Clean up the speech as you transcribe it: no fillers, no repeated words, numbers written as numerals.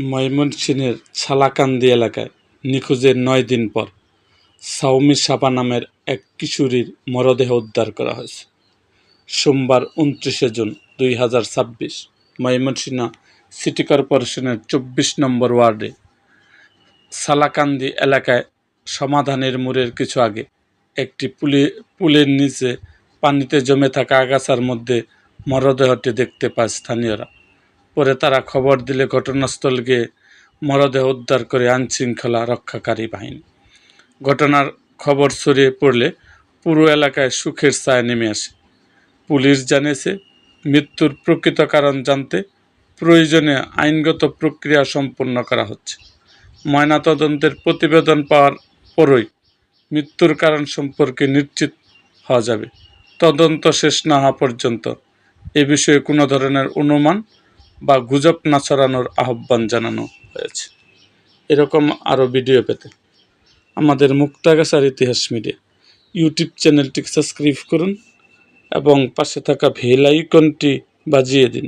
ময়মনসিংহের ছালাকান্দি এলাকায় নিখোঁজের ৯ দিন পর সাওমি সাবা নামের এক কিশোরীর মরদেহ উদ্ধার করা হয়েছে। সোমবার ২৯ জুন ২০২৬ ময়মনসিংহ সিটি কর্পোরেশনের ২৪ নম্বর ওয়ার্ডে ছালাকান্দি এলাকায় সমাধানের মোড়ের কিছু আগে একটি পুলের নিচে পানিতে জমে থাকা আগাছার মধ্যে মরদেহটি দেখতে পায় স্থানীয়রা। পরে তারা খবর দিলে ঘটনাস্থল গিয়ে মরদেহ উদ্ধার করে আইনশৃঙ্খলা রক্ষাকারী বাহিনী। ঘটনার খবর ছড়িয়ে পড়লে পুরো এলাকায় শোকের ছায়া নেমে আসে। পুলিশ জানিয়েছে, মৃত্যুর প্রকৃত কারণ জানতে প্রয়োজনে আইনগত প্রক্রিয়া সম্পন্ন করা হচ্ছে। ময়নাতদন্তের প্রতিবেদন পাওয়ার পরই মৃত্যুর কারণ সম্পর্কে নিশ্চিত হওয়া যাবে। তদন্ত শেষ না হওয়া পর্যন্ত এ বিষয়ে কোনো ধরনের অনুমান বা গুজব না ছড়ানোর আহ্বান জানানো হয়েছে। এরকম আরও ভিডিও পেতে আমাদের মুক্তাগাছার ইতিহাস মিডিয়া ইউটিউব চ্যানেলটি সাবস্ক্রাইব করুন এবং পাশে থাকা বেল আইকনটি বাজিয়ে দিন।